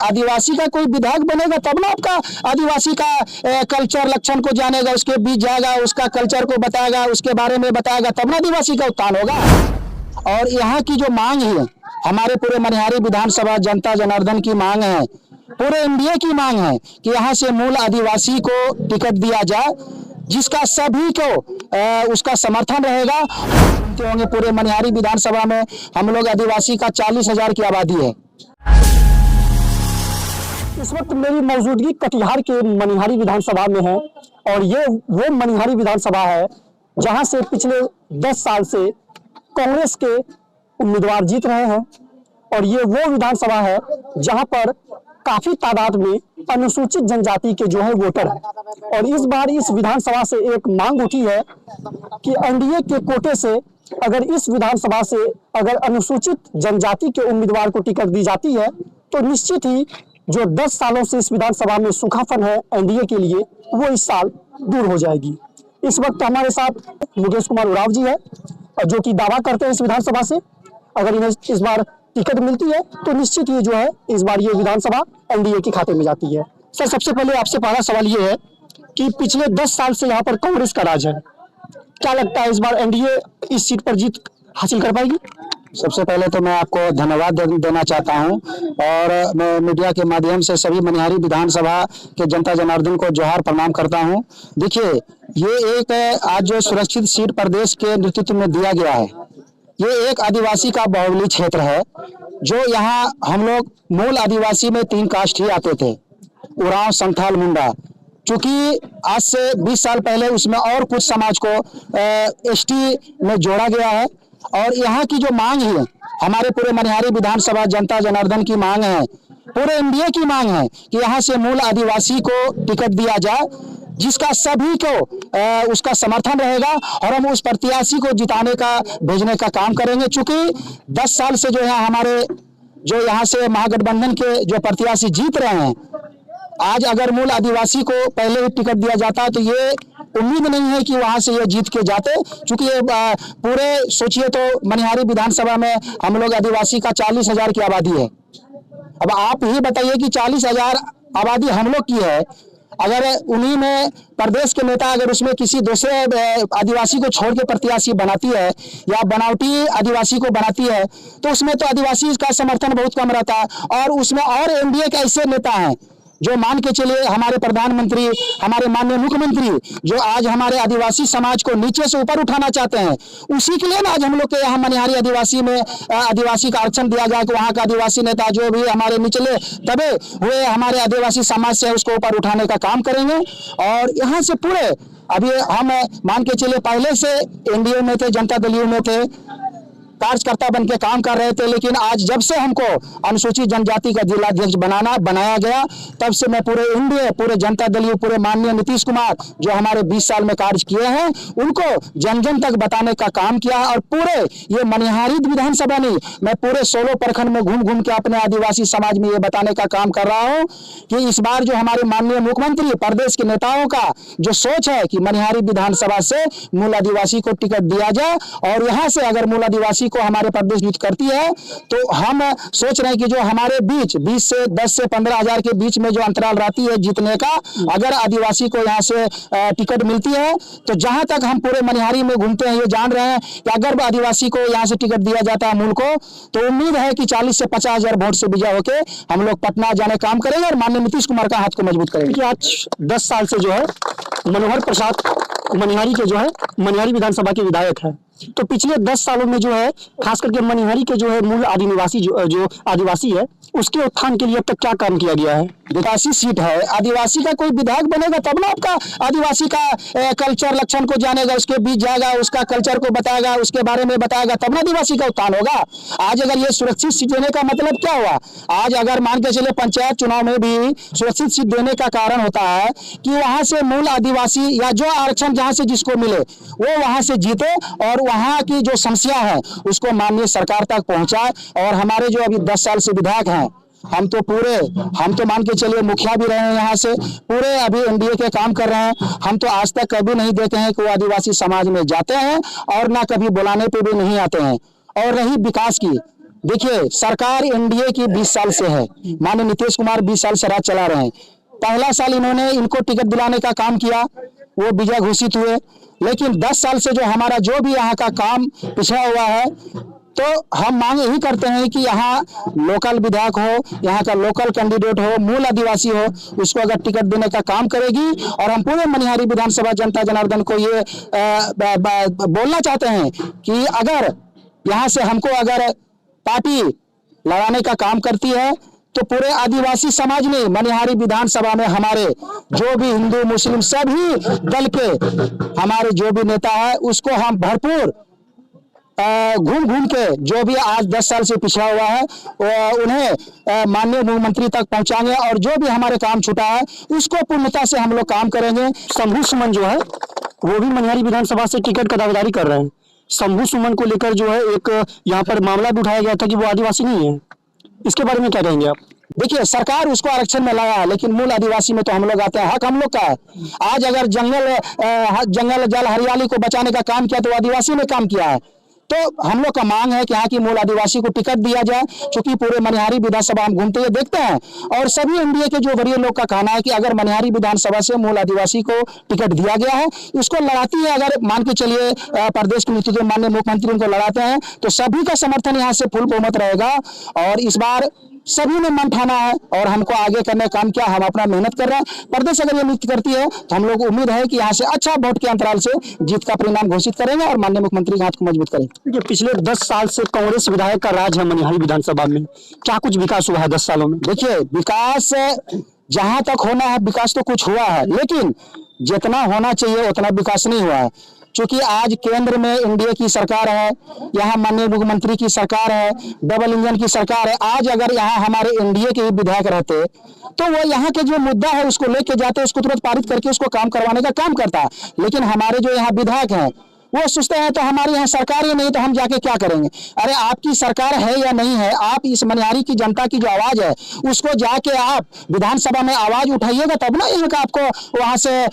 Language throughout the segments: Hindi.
आदिवासी का कोई विधायक बनेगा तब ना आपका आदिवासी का कल्चर लक्षण को जानेगा, उसके बीच जाएगा, उसका कल्चर को बताएगा, उसके बारे में बताएगा, तब ना आदिवासी का उत्थान होगा। और यहाँ की जो मांग है, हमारे पूरे मनिहारी विधानसभा जनता जनार्दन की मांग है, पूरे एनडीए की मांग है कि यहाँ से मूल आदिवासी को टिकट दिया जाए, जिसका सभी को उसका समर्थन रहेगा। सुनते होंगे पूरे मनिहारी विधानसभा में हम लोग आदिवासी का 40,000 की आबादी है। इस वक्त मेरी मौजूदगी कटिहार के मनिहारी विधानसभा में है और ये वो मनिहारी विधानसभा है जहां से पिछले 10 साल से कांग्रेस के उम्मीदवार जीत रहे हैं। और ये वो विधानसभा है जहां पर काफी तादाद में अनुसूचित जनजाति के जो है वोटर हैं। और इस बार इस विधानसभा से एक मांग उठी है कि एनडीए के कोटे से अगर इस विधानसभा से अगर अनुसूचित जनजाति के उम्मीदवार को टिकट दी जाती है तो निश्चित ही जो 10 सालों से इस विधानसभा में सूखापन है एनडीए के लिए, वो इस साल दूर हो जाएगी। इस वक्त हमारे साथ मुकेश कुमार उरांव जी है जो कि दावा करते हैं इस विधानसभा से अगर इन्हें इस बार टिकट मिलती है तो निश्चित ही जो है इस बार ये विधानसभा एनडीए के खाते में जाती है। सर, सबसे पहले आपसे पहला सवाल ये है कि पिछले 10 साल से यहाँ पर कांग्रेस का राज है, क्या लगता है इस बार एनडीए इस सीट पर जीत हासिल कर पाएगी? सबसे पहले तो मैं आपको धन्यवाद देना चाहता हूं और मैं मीडिया के माध्यम से सभी मनिहारी विधानसभा के जनता जनार्दन को जोहार प्रणाम करता हूं। देखिए, ये एक आज जो सुरक्षित सीट प्रदेश के नेतृत्व में दिया गया है, ये एक आदिवासी का बाहुल्य क्षेत्र है। जो यहाँ हम लोग मूल आदिवासी में 3 कास्ट ही आते थे, उरांव, संथाल, मुंडा। चूंकि आज से 20 साल पहले उसमें और कुछ समाज को एसटी में जोड़ा गया है। और यहाँ की जो मांग है, हमारे पूरे मनिहारी विधानसभा जनता जनार्दन की मांग है, पूरे एनडीए की मांग है कि यहाँ से मूल आदिवासी को टिकट दिया जाए, जिसका सभी को उसका समर्थन रहेगा और हम उस प्रत्याशी को जिताने का भेजने का काम करेंगे। चूंकि 10 साल से जो है हमारे जो यहाँ से महागठबंधन के जो प्रत्याशी जीत रहे हैं, आज अगर मूल आदिवासी को पहले ही टिकट दिया जाता तो ये उम्मीद नहीं है कि वहां से ये जीत के जाते। चूंकि ये पूरे सोचिए तो मनिहारी विधानसभा में हम लोग आदिवासी का 40,000 की आबादी है। अब आप ही बताइए कि 40,000 आबादी हम लोग की है, अगर उन्हीं में प्रदेश के नेता अगर उसमें किसी दूसरे आदिवासी को छोड़ के प्रत्याशी बनाती है या बनावटी आदिवासी को बनाती है तो उसमें तो आदिवासी का समर्थन बहुत कम रहता है। और उसमें और एनडीए के ऐसे नेता हैं जो मान के चलिए हमारे प्रधानमंत्री, हमारे माननीय मुख्यमंत्री जो आज हमारे आदिवासी समाज को नीचे से ऊपर उठाना चाहते हैं, उसी के लिए ना आज हम लोग के यहाँ मनिहारी आदिवासी में आदिवासी का आरक्षण दिया गया कि वहाँ का आदिवासी नेता जो भी हमारे निचले दबे हुए हमारे आदिवासी समाज से उसको ऊपर उठाने का काम करेंगे। और यहाँ से पूरे अभी हम मान के चलिए पहले से एनडीए में थे, जनता दल में थे, कार्यकर्ता बन के काम कर रहे थे, लेकिन आज जब से हमको अनुसूचित जनजाति का जिलाध्यक्ष बनाया गया, तब से मैं पूरे एनडीए, पूरे जनता दल, पूरे माननीय नीतीश कुमार जो हमारे 20 साल में कार्य किए हैं, उनको जन जन तक बताने का काम किया। और पूरे ये मनिहारी विधानसभा नहीं, मैं पूरे 16 प्रखंड में घूम घूम के अपने आदिवासी समाज में ये बताने का काम कर रहा हूँ कि इस बार जो हमारे माननीय मुख्यमंत्री, प्रदेश के नेताओं का जो सोच है कि मनिहारी विधानसभा से मूल आदिवासी को टिकट दिया जाए और यहाँ से अगर मूल आदिवासी को हमारे प्रदेश जीत करती है तो हम सोच रहे हैं कि जो हमारे बीच 20 से 10 से 15,000 के बीच में जो अंतराल रहती है जीतने का, अगर आदिवासी को यहाँ से टिकट मिलती है तो जहां तक हम पूरे मनिहारी में घूमते हैं ये जान रहे हैं कि अगर आदिवासी को यहाँ से टिकट दिया जाता है मूल को, तो उम्मीद है कि 40 से 50,000 वोट से विजय होके हम लोग पटना जाने काम करेंगे और माननीय नीतीश कुमार का हाथ को मजबूत करेंगे। आज 10 साल से जो है मनोहर प्रसाद मनिहारी के जो है मनिहारी विधानसभा के विधायक है, तो पिछले 10 सालों में जो है खास करके मनिहारी के जो है मूल आदिवासी जो आदिवासी है उसके उत्थान के लिए अब तक क्या काम किया गया है? विकासी सीट है, आदिवासी का कोई विधायक बनेगा तब ना आपका आदिवासी का कल्चर लक्षण को जानेगा, उसके बीच जाएगा, उसका कल्चर को बताएगा, उसके बारे में बताएगा, तब ना आदिवासी का उत्थान होगा। आज अगर ये सुरक्षित सीट देने का मतलब क्या हुआ? आज अगर मान के चले पंचायत चुनाव में भी सुरक्षित सीट देने का कारण होता है कि वहां से मूल आदिवासी या जो आरक्षण जहां से जिसको मिले वो वहां से जीते और वहां की जो समस्या है उसको माननीय सरकार तक पहुंचाए। और हमारे जो अभी 10 साल से विधायक हैं, हम तो मान के चलिए मुखिया भी रहे हैं, यहाँ से पूरे अभी एनडीए के काम कर रहे हैं। हम तो आज तक कभी नहीं देखे हैं कि वो आदिवासी समाज में जाते हैं और ना कभी बुलाने पे भी नहीं आते हैं। और रही विकास की, देखिए, सरकार एनडीए की 20 साल से है, माननीय नीतीश कुमार 20 साल से राज चला रहे हैं। पहला साल इन्होंने इनको टिकट दिलाने का काम किया, वो विजय घोषित हुए, लेकिन 10 साल से जो हमारा जो भी यहाँ का काम पिछड़ा हुआ है, तो हम मांग यही करते हैं कि यहाँ लोकल विधायक हो, यहाँ का लोकल कैंडिडेट हो, मूल आदिवासी हो, उसको अगर टिकट देने का काम करेगी। और हम पूरे मनिहारी विधानसभा जनता जनार्दन को ये बोलना चाहते हैं कि अगर यहाँ से हमको अगर पार्टी लड़ाने का काम करती है, तो पूरे आदिवासी समाज ने मनिहारी विधानसभा में हमारे जो भी हिंदू मुस्लिम सभी दल के हमारे जो भी नेता है, उसको हम भरपूर घूम घूम के जो भी आज 10 साल से पिछड़ा हुआ है उन्हें माननीय मुख्यमंत्री तक पहुंचाएंगे, और जो भी हमारे काम छूटा है उसको पूर्णता से हम लोग काम करेंगे। शंभू सुमन जो है वो भी मनिहारी विधानसभा से टिकट का दावेदारी कर रहे हैं। शंभू सुमन को लेकर जो है एक यहाँ पर मामला भी उठाया गया था कि वो आदिवासी नहीं है, इसके बारे में क्या कहेंगे आप? देखिए, सरकार उसको आरक्षण में लाया है, लेकिन मूल आदिवासी में तो हम लोग आते हैं, हक हम लोग का है। आज अगर जंगल जल हरियाली को बचाने का काम किया तो आदिवासी ने काम किया है। तो हम लोग का मांग है कि यहाँ की मूल आदिवासी को टिकट दिया जाए, क्योंकि पूरे मनिहारी विधानसभा हम घूमते हुए देखते हैं, और सभी एनडीए के जो वरीय लोग का कहना है कि अगर मनिहारी विधानसभा से मूल आदिवासी को टिकट दिया गया है, उसको लड़ाती है, अगर मान के चलिए प्रदेश के नेतृत्व माननीय मुख्यमंत्री उनको लड़ाते हैं, तो सभी का समर्थन यहाँ से फुल बहुमत रहेगा। और इस बार सभी ने मन ठाना है और हमको आगे करने का काम किया, हम अपना मेहनत कर रहे हैं। प्रदेश अगर ये नियुक्त करती है तो हम लोग उम्मीद है कि यहाँ से अच्छा वोट के अंतराल से जीत का परिणाम घोषित करेंगे और माननीय मुख्यमंत्री के हाथ को मजबूत करेंगे। ये पिछले 10 साल से कांग्रेस विधायक का राज है मनिहारी विधानसभा में, क्या कुछ विकास हुआ है 10 सालों में? देखिए, विकास जहां तक होना है विकास तो कुछ हुआ है, लेकिन जितना होना चाहिए उतना विकास नहीं हुआ है। क्योंकि आज केंद्र में एनडीए की सरकार है, यहाँ माननीय मुख्यमंत्री की सरकार है, डबल इंजन की सरकार है। आज अगर यहाँ हमारे एनडीए के विधायक रहते तो वो यहाँ के जो मुद्दा है उसको लेके जाते, उसको तुरंत पारित करके उसको काम करवाने का काम करता। लेकिन हमारे जो यहाँ विधायक हैं वो सोचते हैं तो हमारी यहाँ सरकार ही नहीं तो हम जाके क्या करेंगे। अरे आपकी सरकार है या नहीं है, आप इस मनिहारी की जनता की जो आवाज है उसको जाके आप विधानसभा में आवाज उठाइएगा, तब ना यहाँ का आपको वहां से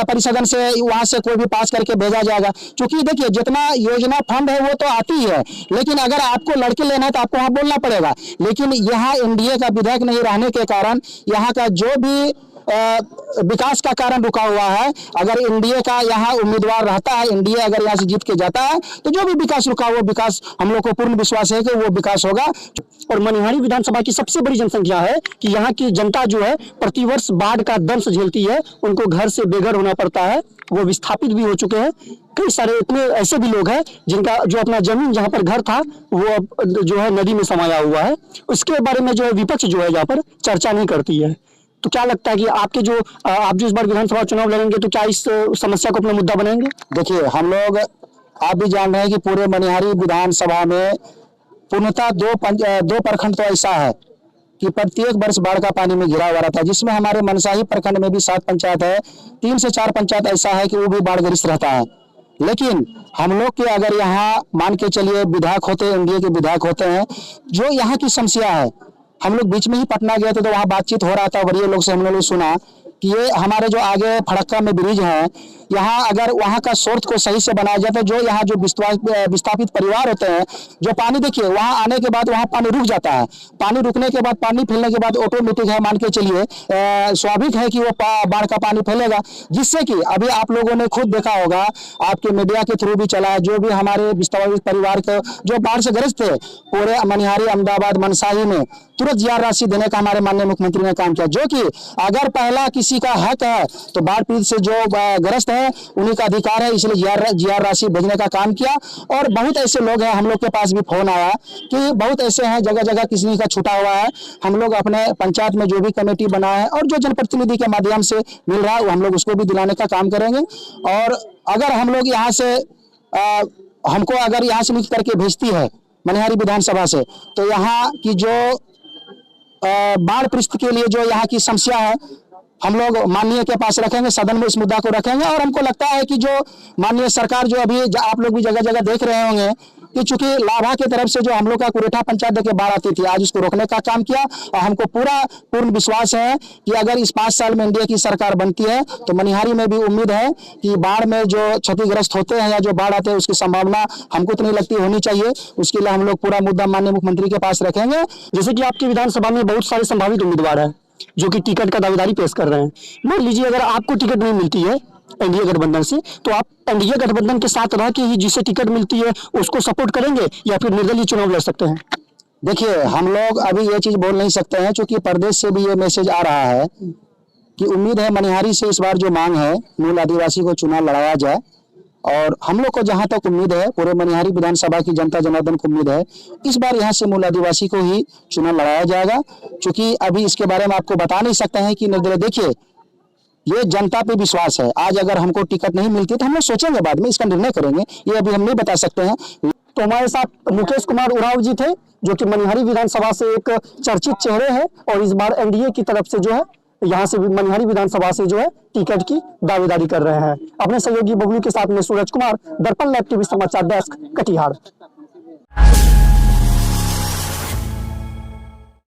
परिसदन से वहां से कोई भी पास करके भेजा जाएगा। क्योंकि देखिए, जितना योजना फंड है वो तो आती है, लेकिन अगर आपको लड़के लेना है तो आपको वहां बोलना पड़ेगा। लेकिन यहाँ एनडीए का विधायक नहीं रहने के कारण यहाँ का जो भी विकास का कारण रुका हुआ है, अगर एनडीए का यहाँ उम्मीदवार रहता है, एनडीए अगर यहाँ से जीत के जाता है तो जो भी विकास रुका हुआ विकास हम लोग को पूर्ण विश्वास है कि वो विकास होगा। और मनिहारी विधानसभा की सबसे बड़ी जनसंख्या है कि यहाँ की जनता जो है प्रतिवर्ष बाढ़ का दंश झेलती है, उनको घर से बेघर होना पड़ता है, वो विस्थापित भी हो चुके हैं। कई सारे इतने ऐसे भी लोग हैं जिनका जो अपना जमीन जहाँ पर घर था वो अब जो है नदी में समाया हुआ है, उसके बारे में जो है विपक्ष जो है यहाँ पर चर्चा नहीं करती है। तो क्या लगता है कि आप जो इस बार विधानसभा चुनाव लड़ेंगे तो क्या इस समस्या को अपना मुद्दा बनाएंगे? देखिए, हम लोग आप भी जान रहे हैं कि पूरे मनिहारी विधानसभा में पूर्णतः दो प्रखंड तो ऐसा है कि प्रत्येक वर्ष बाढ़ का पानी में घिरा हुआ रहता है, जिसमें हमारे मनसाही प्रखंड में भी 7 पंचायत है, 3 से 4 पंचायत ऐसा है कि वो भी बाढ़ग्रस्त रहता है। लेकिन हम लोग के अगर यहाँ मान के चलिए विधायक होते हैं, एनडीए के विधायक होते हैं, जो यहाँ की समस्या है, हम लोग बीच में ही पटना गए थे तो वहाँ बातचीत हो रहा था, वरीय लोग से हम लोगों ने सुना कि ये हमारे जो आगे फड़क्का में ब्रिज है, यहाँ अगर वहाँ का सोर्स को सही से बनाया जाए तो जो यहाँ जो विस्थापित परिवार होते हैं, जो पानी देखिए वहाँ आने के बाद वहाँ पानी रुक जाता है, पानी रुकने के बाद पानी फैलने के बाद ऑटोमेटिक है, मान के चलिए स्वाभाविक है कि वो बाढ़ का पानी फैलेगा, जिससे कि अभी आप लोगों ने खुद देखा होगा, आपके मीडिया के थ्रू भी चला है, जो भी हमारे विस्थापित परिवार के जो बाढ़ से ग्रस्त थे पूरे मनिहारी, अहमदाबाद, मनसाही में तुरंत जीआर राशि देने का हमारे माननीय मुख्यमंत्री ने काम किया। जो कि अगर पहला किसी का हक है तो बाढ़ पीड़ित से जो ग्रस्त है उन्हीं का अधिकार है, इसलिए जीआर राशि भेजने का काम किया। और बहुत ऐसे लोग हैं, हम लोग के पास भी फोन आया कि बहुत ऐसे हैं जगह जगह किसी का छूटा हुआ है, हम लोग अपने पंचायत में जो भी कमेटी बनाए हैं और जो जनप्रतिनिधि के माध्यम से मिल रहा है वो हम लोग उसको भी दिलाने का काम करेंगे। और अगर हम लोग यहाँ से हमको अगर यहाँ से नियुक्त करके भेजती है मनिहारी विधानसभा से, तो यहाँ की जो बाढ़ परिस्थिति के लिए जो यहाँ की समस्या है हम लोग माननीय के पास रखेंगे, सदन में इस मुद्दा को रखेंगे। और हमको लगता है कि जो माननीय सरकार जो अभी आप लोग भी जगह जगह देख रहे होंगे कि चूंकि लाभा की तरफ से जो हम लोग का कुरेठा पंचायत के बाढ़ आती थी, आज उसको रोकने का काम किया। और हमको पूर्ण विश्वास है कि अगर इस 5 साल में एनडीए की सरकार बनती है तो मनिहारी में भी उम्मीद है कि बाढ़ में जो क्षतिग्रस्त होते हैं या जो बाढ़ आते हैं उसकी संभावना हमको तो नहीं लगती होनी चाहिए। उसके लिए हम लोग पूरा मुद्दा माननीय मुख्यमंत्री के पास रखेंगे। जैसे कि आपकी विधानसभा में बहुत सारे संभावित उम्मीदवार हैं जो कि टिकट का दावेदारी पेश कर रहे हैं। मान लीजिए अगर आपको टिकट नहीं मिलती है एनडीए गठबंधन से, तो आप एनडीए गठबंधन के साथ रह के ही जिसे टिकट मिलती है उसको सपोर्ट करेंगे या फिर निर्दलीय चुनाव लड़ सकते हैं? देखिए, हम लोग अभी ये चीज बोल नहीं सकते हैं, क्योंकि प्रदेश से भी ये मैसेज आ रहा है कि उम्मीद है मनिहारी से इस बार जो मांग है मूल आदिवासी को चुनाव लड़ाया जाए। और हम लोग को जहां तक उम्मीद है, पूरे मनिहारी विधानसभा की जनता जनार्दन को उम्मीद है इस बार यहां से मूल आदिवासी को ही चुनाव लड़ाया जाएगा। क्योंकि अभी इसके बारे में आपको बता नहीं सकते हैं कि निर्दलीय, देखिए ये जनता पे विश्वास है। आज अगर हमको टिकट नहीं मिलती तो हम लोग सोचेंगे, बाद में इसका निर्णय करेंगे, ये अभी हम नहीं बता सकते हैं। तो हमारे साथ मुकेश कुमार उरांव जी थे जो कि मनिहारी विधानसभा से एक चर्चित चेहरे हैं और इस बार एनडीए की तरफ से जो है यहाँ से भी मनिहारी विधानसभा से जो है टिकट की दावेदारी कर रहे हैं। अपने सहयोगी बबलू के साथ में सूरज कुमार, दर्पण लाइव टीवी समाचार डेस्क, कटिहार।